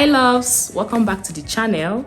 Hi loves, welcome back to the channel.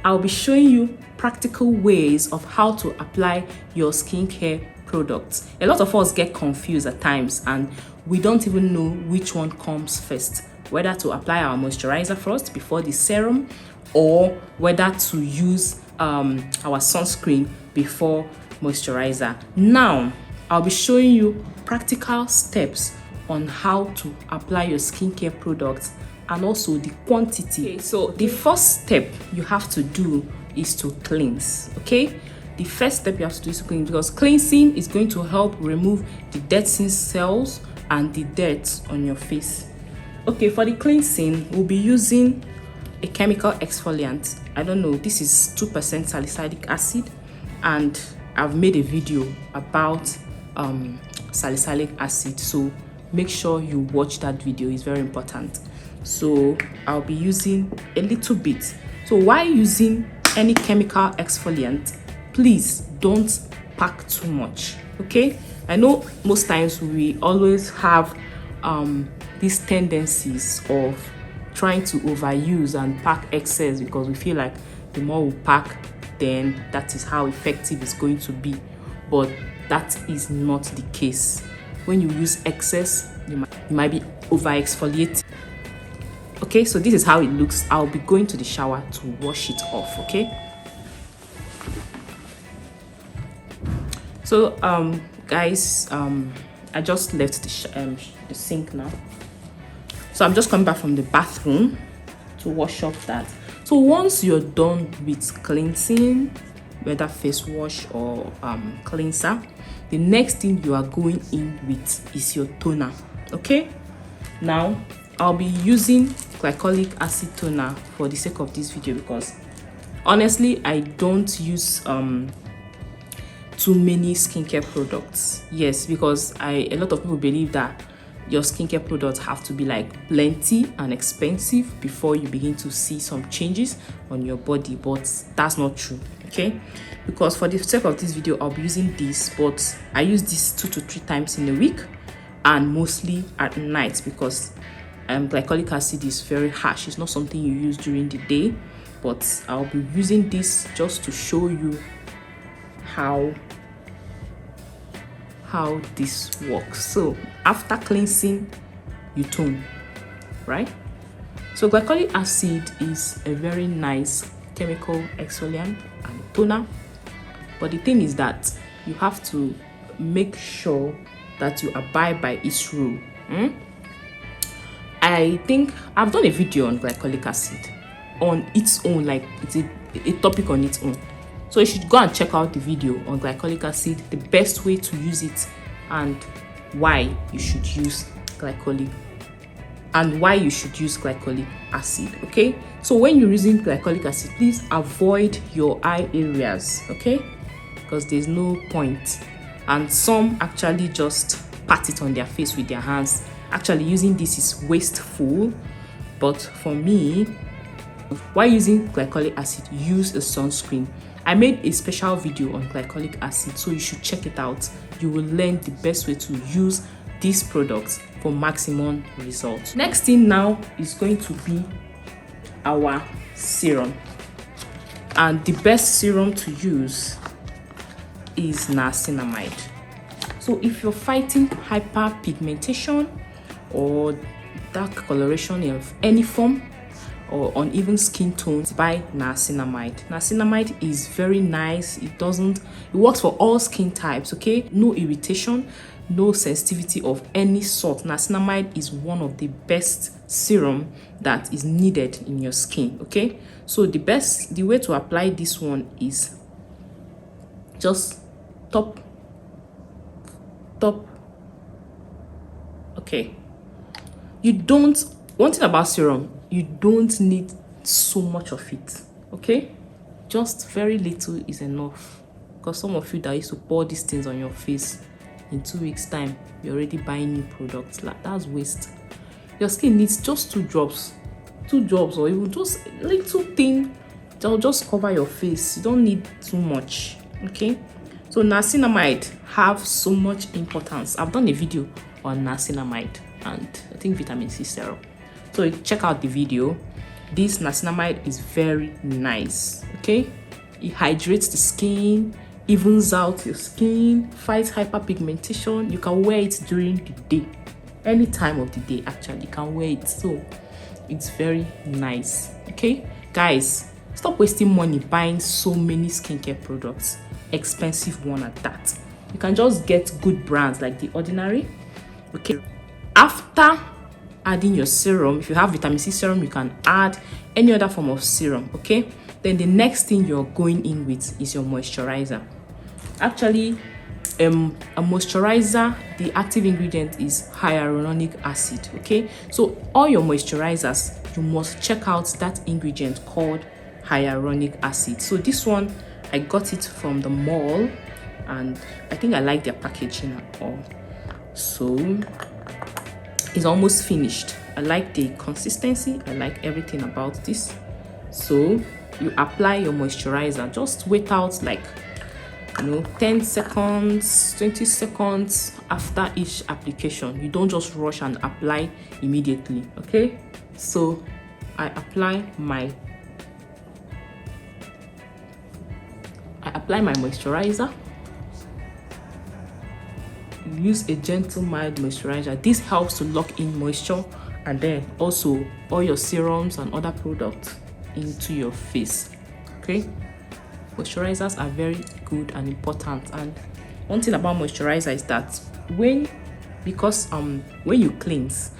I'll be showing you practical ways of how to apply your skincare products. A lot of us get confused at times and we don't even know which one comes first, whether to apply our moisturizer first before the serum or whether to use our sunscreen before moisturizer. Now I'll be showing you practical steps on how to apply your skincare products and also the quantity. Okay, so the first step you have to do is to cleanse. Okay, the first step you have to do is to cleanse, because cleansing is going to help remove the dead skin cells and the dirt on your face. Okay, for the cleansing we'll be using a chemical exfoliant. I don't know, this is 2% salicylic acid, and I've made a video about salicylic acid, so make sure you watch that video, it's very important. So I'll be using a little bit. So while using any chemical exfoliant, please don't pack too much. Okay, I know most times we always have these tendencies of trying to overuse and pack excess, because we feel like the more we pack, then that is how effective it's going to be. But that is not the case. When you use excess, you might be over exfoliating. Okay, so this is how it looks. I'll be going to the shower to wash it off. Okay, so guys, I just left the sink now, so I'm just coming back from the bathroom to wash up that. So once you're done with cleansing, whether face wash or cleanser, the next thing you are going in with is your toner. Okay, now I'll be using glycolic acid toner for the sake of this video, because honestly I don't use too many skincare products. Yes, because a lot of people believe that your skincare products have to be like plenty and expensive before you begin to see some changes on your body, but that's not true. Okay, because for the sake of this video I'll be using this, but I use this 2 to 3 times in a week, and mostly at night, because glycolic acid is very harsh. It's not something you use during the day, but I'll be using this just to show you how this works. So after cleansing, you tone, right? So glycolic acid is a very nice chemical exfoliant and toner, but the thing is that you have to make sure that you abide by its rule. I think I've done a video on glycolic acid on its own, like it's a topic on its own, so you should go and check out the video on glycolic acid, the best way to use it, and why you should use glycolic acid. Okay, so when you're using glycolic acid, please avoid your eye areas, okay, because there's no point. And some actually just pat it on their face with their hands. Actually, using this is wasteful, but for me, while using glycolic acid, use a sunscreen. I made a special video on glycolic acid, so you should check it out. You will learn the best way to use these products for maximum results. Next thing now is going to be our serum, and the best serum to use is niacinamide. So if you're fighting hyperpigmentation or dark coloration of any form or uneven skin tones, buy niacinamide. Niacinamide is very nice. It works for all skin types. Okay, no irritation, no sensitivity of any sort. Niacinamide is one of the best serum that is needed in your skin. Okay, so the way to apply this one is just top. Okay, one thing about serum, you don't need so much of it. Okay, just very little is enough, because some of you that used to pour these things on your face, in 2 weeks time you're already buying new products. Like, that's waste. Your skin needs just 2 drops, or even just a little thing that will just cover your face. You don't need too much. Okay, so niacinamide have so much importance. I've done a video on niacinamide and I think vitamin C serum, so check out the video. this niacinamide is very nice. Okay, it hydrates the skin, evens out your skin, fights hyperpigmentation. You can wear it during the day, any time of the day. Actually, you can wear it, so it's very nice. Okay guys, stop wasting money buying so many skincare products, expensive one at that. You can just get good brands like The Ordinary. Okay, after adding your serum, if you have vitamin C serum, you can add any other form of serum. Okay, then the next thing you're going in with is your moisturizer. Actually, a moisturizer, the active ingredient is hyaluronic acid. Okay, so all your moisturizers, you must check out that ingredient called hyaluronic acid. So this one, I got it from the mall, and I think I like their packaging at all. So it's almost finished. I like the consistency, I like everything about this. So you apply your moisturizer, just wait out like 10 seconds, 20 seconds after each application. You don't just rush and apply immediately. Okay, so I apply my moisturizer. Use a gentle mild moisturizer. This helps to lock in moisture, and then also all your serums and other products into your face. Okay, moisturizers are very good and important. And one thing about moisturizer is that when you cleanse,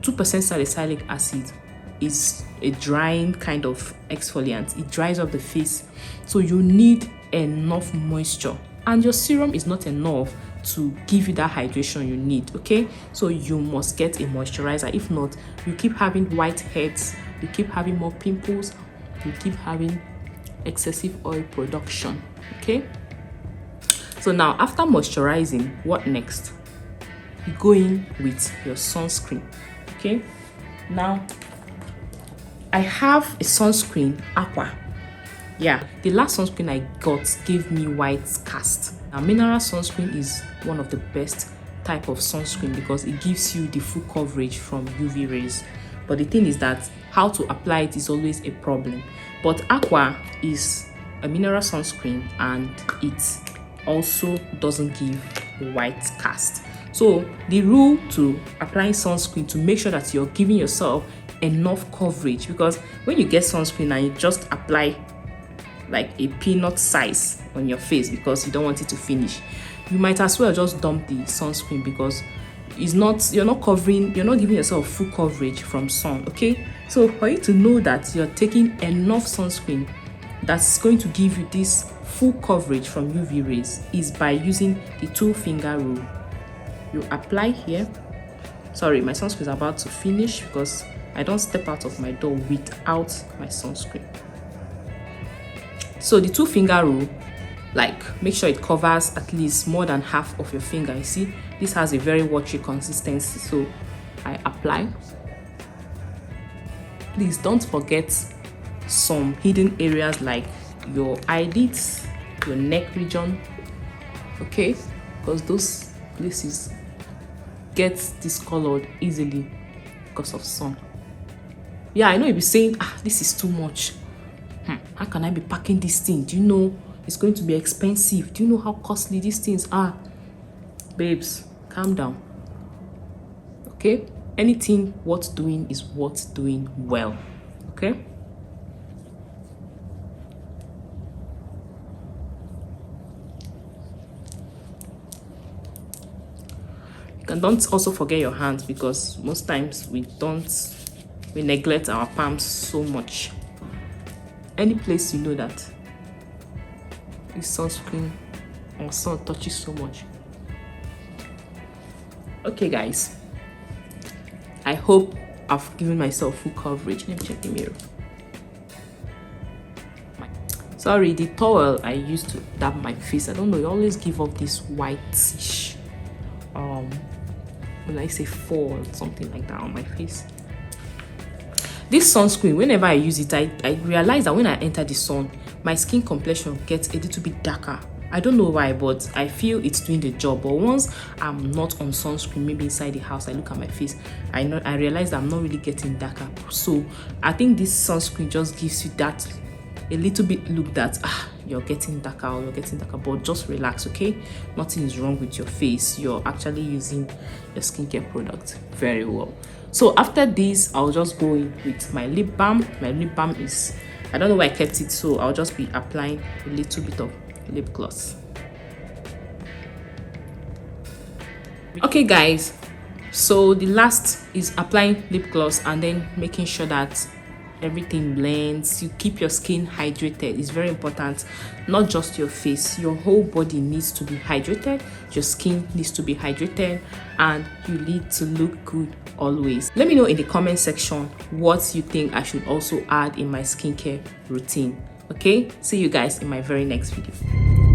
2% salicylic acid is a drying kind of exfoliant. It dries up the face, so you need enough moisture, and your serum is not enough to give you that hydration you need. Okay, so you must get a moisturizer. If not, you keep having whiteheads, you keep having more pimples, you keep having excessive oil production. Okay, so now after moisturizing, what next? You go in with your sunscreen. Okay, now I have a sunscreen, Aqua. Yeah, the last sunscreen I got gave me white cast. Now mineral sunscreen is one of the best type of sunscreen because it gives you the full coverage from UV rays. But the thing is that how to apply it is always a problem. But Aqua is a mineral sunscreen, and it also doesn't give the white cast. So the rule to applying sunscreen, to make sure that you're giving yourself enough coverage, because when you get sunscreen and you just apply like a peanut size on your face because you don't want it to finish, you might as well just dump the sunscreen, because you're not giving yourself full coverage from sun. Okay, so for you to know that you're taking enough sunscreen that's going to give you this full coverage from UV rays is by using the 2-finger rule. You apply here. Sorry, my sunscreen is about to finish because I don't step out of my door without my sunscreen. So the 2-finger rule, like, make sure it covers at least more than half of your finger. You see, this has a very watery consistency. So I apply. Please don't forget some hidden areas like your eyelids, your neck region. Okay, because those places get discolored easily because of sun. Yeah, I know you'll be saying, this is too much. How can I be packing this thing? Do you know it's going to be expensive? Do you know how costly these things are? Babes, calm down. Okay, anything worth doing is worth doing well. Okay, and don't also forget your hands, because most times we neglect our palms so much. Any place you know that this sunscreen or sun touches so much. Okay guys, I hope I've given myself full coverage. Let me check the mirror. Sorry, the towel I used to dab my face, I don't know, you always give off this whitish will I say fall or something like that on my face. This sunscreen, whenever I use it, I realize that when I enter the sun, my skin complexion gets a little bit darker. I don't know why, but I feel it's doing the job. But once I'm not on sunscreen, maybe inside the house, I look at my face, I realize that I'm not really getting darker. So I think this sunscreen just gives you that a little bit look that you're getting darker, or you're getting darker. But just relax, okay? Nothing is wrong with your face. You're actually using your skincare product very well. So after this, I'll just go in with my lip balm. My lip balm is, I don't know where I kept it, so I'll just be applying a little bit of lip gloss. Okay guys, so the last is applying lip gloss and then making sure that everything blends. You keep your skin hydrated. It's very important. Not just your face, your whole body needs to be hydrated. Your skin needs to be hydrated, and you need to look good always. Let me know in the comment section what you think I should also add in my skincare routine. Okay, see you guys in my very next video.